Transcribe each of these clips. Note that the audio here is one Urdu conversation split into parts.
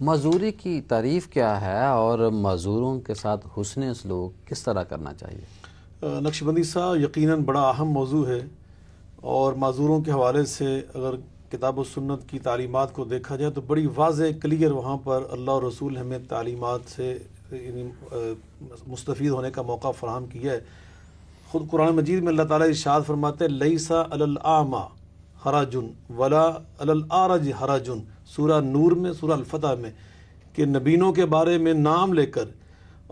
معذوری کی تعریف کیا ہے اور معذوروں کے ساتھ حسن سلوک کس طرح کرنا چاہیے؟ نقشبندی صاحب یقیناً بڑا اہم موضوع ہے، اور معذوروں کے حوالے سے اگر کتاب و سنت کی تعلیمات کو دیکھا جائے تو بڑی واضح کلیئر وہاں پر اللہ اور رسول ہمیں تعلیمات سے مستفید ہونے کا موقع فراہم کیا ہے۔ خود قرآن مجید میں اللہ تعالیٰ ارشاد فرماتے ہیں لیسا علی الاعمی حرج ولا علی الاعرج حرج، سورہ نور میں، سورہ الفتح میں، کہ نبینوں کے بارے میں نام لے کر،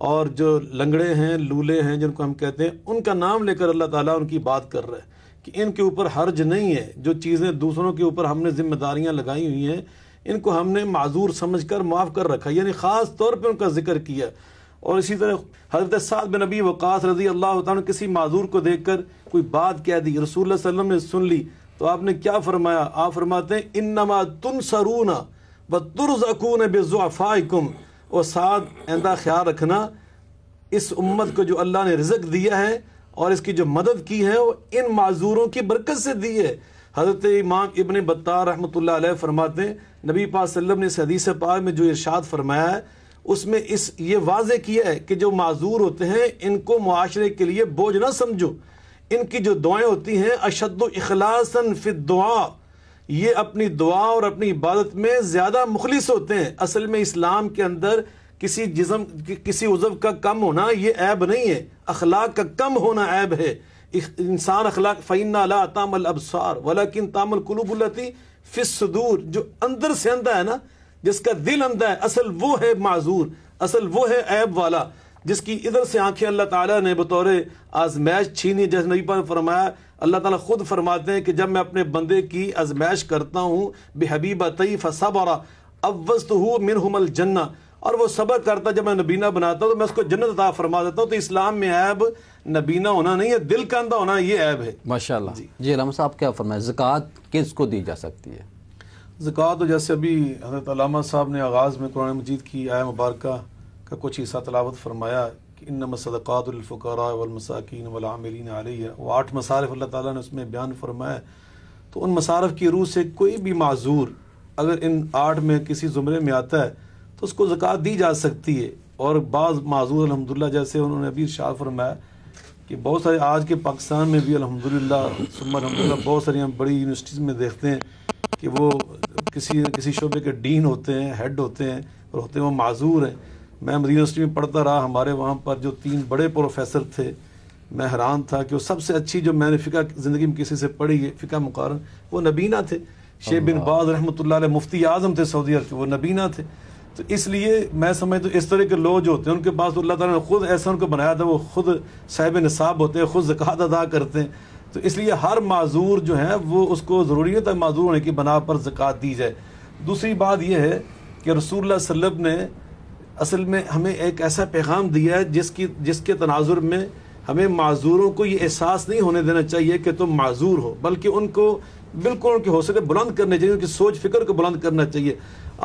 اور جو لنگڑے ہیں، لولے ہیں جن کو ہم کہتے ہیں، ان کا نام لے کر اللہ تعالیٰ ان کی بات کر رہا ہے کہ ان کے اوپر حرج نہیں ہے۔ جو چیزیں دوسروں کے اوپر ہم نے ذمہ داریاں لگائی ہوئی ہیں ان کو ہم نے معذور سمجھ کر معاف کر رکھا، یعنی خاص طور پہ ان کا ذکر کیا۔ اور اسی طرح حضرت سعد بن ابی وقاص رضی اللہ تعالیٰ نے کسی معذور کو دیکھ کر کوئی بات کہہ دی، رسول اللہ صلی اللہ علیہ وسلم نے سن لی تو آپ نے کیا فرمایا؟ آپ فرماتے ہیں انما تنصرون وترزقون بضعفائکم، اور سعد آئندہ خیال رکھنا اس امت کو جو اللہ نے رزق دیا ہے اور اس کی جو مدد کی ہے وہ ان معذوروں کی برکت سے دی ہے۔ حضرت امام ابن بطار رحمۃ اللہ علیہ فرماتے ہیں نبی پاک صلی اللہ علیہ وسلم نے اس حدیث پاک میں جو ارشاد فرمایا ہے اس میں یہ واضح کیا ہے کہ جو معذور ہوتے ہیں ان کو معاشرے کے لیے بوجھ نہ سمجھو، ان کی جو دعائیں ہوتی ہیں اشد اخلاصا فی الدعاء، یہ اپنی دعا اور اپنی عبادت میں زیادہ مخلص ہوتے ہیں۔ اصل میں اسلام کے اندر کسی عضو کا کم ہونا یہ عیب نہیں ہے، اخلاق کا کم ہونا عیب ہے۔ انسان اخلاق فَإِنَّا لَا تَعْمَى الْأَبْصَارُ وَلَكِنْ تَعْمَى الْقُلُوبُ الَّتِي فِي الصُّدُورِ، جو اندر سے اندھا ہے نا، جس کا دل اندھا ہے، اصل وہ ہے معذور، اصل وہ ہے عیب والا، جس کی ادھر سے آنکھیں اللہ تعالیٰ نے بطور آزمائش چھینی۔ جیسے نبی پاک نے فرمایا، اللہ تعالیٰ خود فرماتے ہیں کہ جب میں اپنے بندے کی آزمائش کرتا ہوں بِحَبِيبَتَيْ فَصَبَرَ عَوَّضْتُهُ مِنْهُمَا الْجَنَّةَ، اور وہ صبر کرتا جب میں نبینا بناتا ہوں تو میں اس کو جنت عطا فرما دیتا ہوں۔ تو اسلام میں عیب نبینا ہونا نہیں ہے، دل کا اندھا ہونا یہ عیب ہے۔ ماشاءاللہ۔ جی علامہ صاحب کیا فرمائیں، زکوٰۃ کس کو دی جا سکتی ہے؟ زکوٰۃ تو جیسے ابھی حضرت علامہ صاحب نے آغاز میں قرآن مجید کی آیہ مبارکہ کا کچھ حصہ تلاوت فرمایا کہ انما الصدقات للفقراء والمساکین والعاملین علیہ، وہ 8 مصارف اللہ تعالیٰ نے اس میں بیان فرمایا۔ تو ان مصارف کی روح سے کوئی بھی معذور اگر ان 8 میں کسی زمرے میں آتا ہے تو اس کو زکوٰۃ دی جا سکتی ہے۔ اور بعض معذور الحمدللہ جیسے انہوں نے ابھی ارشاد فرمایا کہ بہت سارے آج کے پاکستان میں بھی الحمدللہ ثم الحمدللہ بہت ساری ہم بڑی یونیورسٹیز میں دیکھتے ہیں کہ وہ کسی شعبے کے ڈین ہوتے ہیں، ہیڈ ہوتے ہیں، اور ہوتے ہیں وہ معذور ہیں۔ میں مدینہ یونیورسٹی میں پڑھتا رہا، ہمارے وہاں پر جو 3 بڑے پروفیسر تھے، میں حیران تھا کہ وہ سب سے اچھی جو میں نے فقہ زندگی میں کسی سے پڑھی ہے فقہ مقارن، وہ نبینا تھے۔ شیخ بن باز رحمۃ اللہ علیہ مفتی اعظم تھے سعودی عرب کے، وہ نبینا تھے۔ تو اس لیے میں سمجھتا ہوں اس طرح کے لوگ جو ہوتے ہیں ان کے پاس تو اللہ تعالیٰ نے خود ایسا ان کو بنایا تھا، وہ خود صاحب نصاب ہوتے ہیں، خود زکوٰۃ ادا کرتے ہیں۔ تو اس لیے ہر معذور جو ہے وہ اس کو ضروری ہے تک معذور ہونے کی بنا پر زکوٰۃ دی جائے۔ دوسری بات یہ ہے کہ رسول اللہ صلی اللہ علیہ وسلم نے اصل میں ہمیں ایک ایسا پیغام دیا ہے جس کے تناظر میں ہمیں معذوروں کو یہ احساس نہیں ہونے دینا چاہیے کہ تم معذور ہو، بلکہ ان کو بالکل ان کے حوصلے بلند کرنے چاہیے، ان کی سوچ فکر کو بلند کرنا چاہیے۔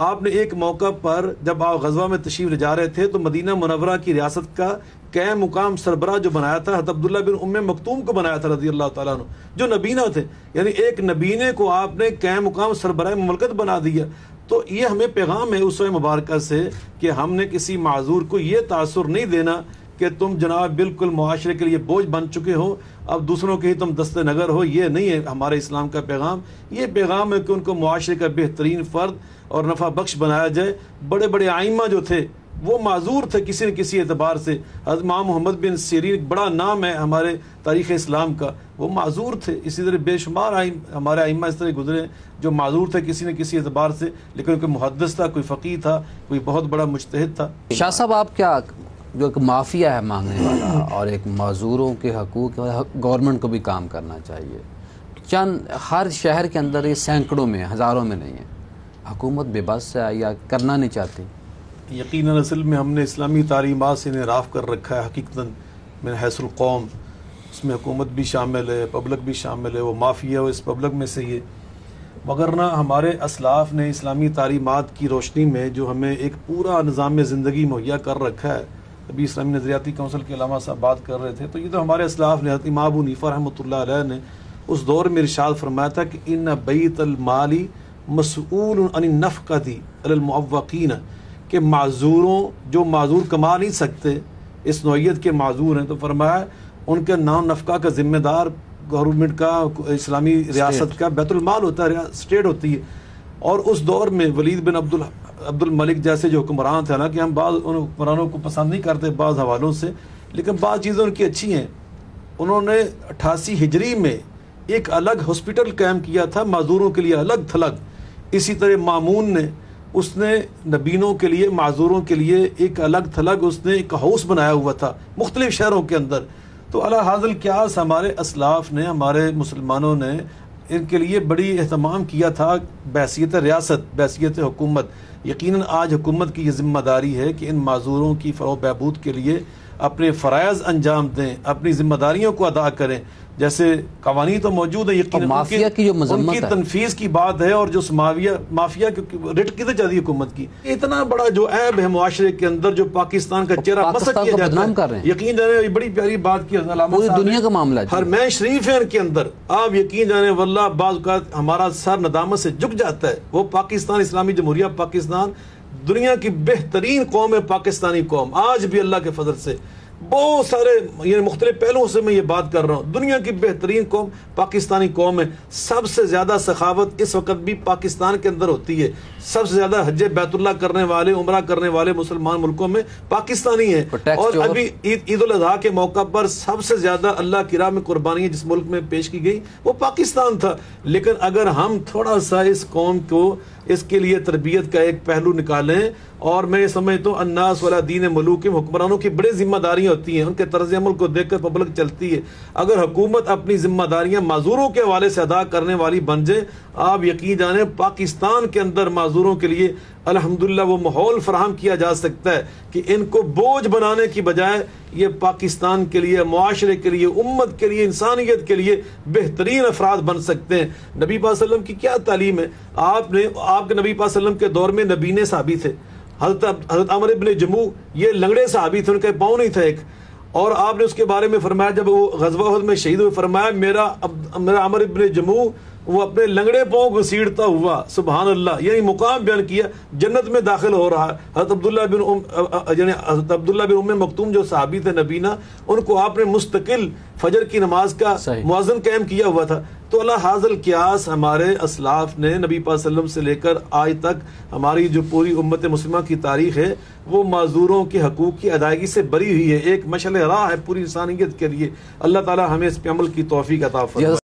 آپ نے ایک موقع پر جب آپ غزوہ میں تشریف لے جا رہے تھے تو مدینہ منورہ کی ریاست کا قائم مقام سربراہ جو بنایا تھا حضرت عبداللہ بن ام مکتوم کو بنایا تھا رضی اللہ تعالیٰ عنہ، جو نبینا تھے، یعنی ایک نبینے کو آپ نے قائم مقام سربراہ مملکت بنا دیا۔ تو یہ ہمیں پیغام ہے اس مبارکہ سے کہ ہم نے کسی معذور کو یہ تاثر نہیں دینا کہ تم جناب بالکل معاشرے کے لیے بوجھ بن چکے ہو، اب دوسروں کے ہی تم دست نگر ہو۔ یہ نہیں ہے ہمارے اسلام کا پیغام۔ یہ پیغام ہے کہ ان کو معاشرے کا بہترین فرد اور نفع بخش بنایا جائے۔ بڑے بڑے آئمہ جو تھے وہ معذور تھے کسی نہ کسی اعتبار سے۔ حضرت امام محمد بن سیرین بڑا نام ہے ہمارے تاریخ اسلام کا، وہ معذور تھے۔ اسی طرح بے شمار ہمارے ائمہ اس طرح گزرے جو معذور تھے کسی نہ کسی اعتبار سے، لیکن کوئی محدث تھا، کوئی فقیہ تھا، کوئی بہت بڑا مجتہد تھا۔ شاہ صاحب آپ کیا جو ایک مافیا ہے مانگنے والا اور ایک معذوروں کے حقوق گورنمنٹ کو بھی کام کرنا چاہیے، چند ہر شہر کے اندر یہ سینکڑوں میں ہزاروں میں نہیں ہے، حکومت بے بس ہے یا کرنا نہیں چاہتی؟ یقیناً اصل میں ہم نے اسلامی تعلیمات سے انحراف کر رکھا ہے حقیقتاً من حیث القوم، اس میں حکومت بھی شامل ہے، پبلک بھی شامل ہے، وہ مافیا وہ اس پبلک میں سے ہی ہے۔ وگرنہ ہمارے اسلاف نے اسلامی تعلیمات کی روشنی میں جو ہمیں ایک پورا نظام زندگی مہیا کر رکھا ہے، ابھی اسلامی نظریاتی کونسل کے علامہ صاحب بات کر رہے تھے، تو یہ تو ہمارے اسلاف نے، حضرت امام ابو حنیفہ رحمۃ اللہ علیہ نے اس دور میں ارشاد فرمایا تھا کہ ان بیت المالی مسئول عن النفقۃ علی المعوقین، کہ معذوروں جو معذور کما نہیں سکتے، اس نوعیت کے معذور ہیں، تو فرمایا ان کے نام نفقہ کا ذمہ دار گورنمنٹ کا، اسلامی ریاست کا بیت المال ہوتا ہے، اسٹیٹ ہوتی ہے۔ اور اس دور میں ولید بن عبد الملک جیسے جو حکمران تھے، حالانکہ ہم بعض ان حکمرانوں کو پسند نہیں کرتے بعض حوالوں سے، لیکن بعض چیزیں ان کی اچھی ہیں۔ انہوں نے 88 ہجری میں ایک الگ ہاسپٹل قائم کیا تھا معذوروں کے لیے الگ تھلگ۔ اسی طرح مامون نے، اس نے نبینوں کے لیے، معذوروں کے لیے ایک الگ تھلگ، اس نے ایک ہاؤس بنایا ہوا تھا مختلف شہروں کے اندر۔ تو علی حاضر القیاس ہمارے اسلاف نے، ہمارے مسلمانوں نے ان کے لیے بڑی اہتمام کیا تھا بحیثیت ریاست، بحیثیت حکومت۔ یقیناً آج حکومت کی یہ ذمہ داری ہے کہ ان معذوروں کی فروغ بہبود کے لیے اپنے فرائض انجام دیں، اپنی ذمہ داریوں کو ادا کریں۔ جیسے قوانین تو موجود ہے، یقیناً مافیا کی جو مذمت ان کی ہے، تنفیذ کی بات ہے، اور جو مافیا کی رٹ کدھر جاتی ہے حکومت کی۔ اتنا بڑا جو عیب ہے معاشرے کے اندر، جو پاکستان کا چہرہ مسخ پاکستان کیا کو جاتا بدنام کر رہے ہے، ہیں۔ یقین جانے بڑی پیاری بات کی علامہ پوری صاحب نے، دنیا کا معاملہ ہے۔ حرمین شریف ہیں ان کے اندر، آپ یقین جانے واللہ بعض اوقات ہمارا سر ندامت سے جھک جاتا ہے۔ وہ پاکستان اسلامی جمہوریہ پاکستان دنیا کی بہترین قوم ہے، پاکستانی قوم آج بھی اللہ کے فضل سے بہت سارے یعنی مختلف پہلوؤں سے میں یہ بات کر رہا ہوں، دنیا کی بہترین قوم پاکستانی قوم ہے۔ سب سے زیادہ سخاوت اس وقت بھی پاکستان کے اندر ہوتی ہے، سب سے زیادہ حج بیت اللہ کرنے والے، عمرہ کرنے والے مسلمان ملکوں میں پاکستانی ہیں۔ اور ابھی عید الاضحیٰ کے موقع پر سب سے زیادہ اللہ کی راہ میں قربانیاں جس ملک میں پیش کی گئی وہ پاکستان تھا۔ لیکن اگر ہم تھوڑا سا اس قوم کو اس کے لیے تربیت کا ایک پہلو نکالیں، اور میں یہ سمجھتا ہوں الناس والا دین ملوک، حکمرانوں کی بڑی ذمہ داریاں ہوتی ہیں، ان کے طرز عمل کو دیکھ کر پبلک چلتی ہے۔ اگر حکومت اپنی ذمہ داریاں معذوروں کے حوالے سے ادا کرنے والی بن جائے، آپ یقین جانیں پاکستان کے اندر معذوروں کے لیے الحمدللہ وہ ماحول فراہم کیا جا سکتا ہے کہ ان کو بوجھ بنانے کی بجائے یہ پاکستان کے لیے، معاشرے کے لیے، امت کے لیے، انسانیت کے لیے بہترین افراد بن سکتے ہیں۔ نبی پاک صلی اللہ علیہ وسلم کی کیا تعلیم ہے؟ آپ کے نبی پاک صلی اللہ علیہ وسلم کے دور میں نبینے صحابی تھے، حضرت عمر ابن جموع یہ لنگڑے صحابی تھے، ان کا پاؤں نہیں تھا ایک، اور آپ نے اس کے بارے میں فرمایا جب وہ غزوہ احد میں شہید ہوئے، فرمایا میرا عمر ابن جموع وہ اپنے لنگڑے پاؤں کو سیڑھتا ہوا، سبحان اللہ، یعنی مقام بیان کیا، جنت میں داخل ہو رہا ہے۔ حضرت عبداللہ بن ام مکتوم جو صحابی تھے نبینا، ان کو آپ نے مستقل فجر کی نماز کا مؤذن قائم کیا ہوا تھا۔ تو اللہ حاضر القیاس ہمارے اسلاف نے نبی پاک صلی اللہ علیہ وسلم سے لے کر آج تک ہماری جو پوری امت مسلمہ کی تاریخ ہے وہ معذوروں کے حقوق کی ادائیگی سے بری ہوئی ہے، ایک مشعل راہ ہے پوری انسانیت کے لیے۔ اللہ تعالی ہمیں اس پہ عمل کی توفیق عطا فرمائے۔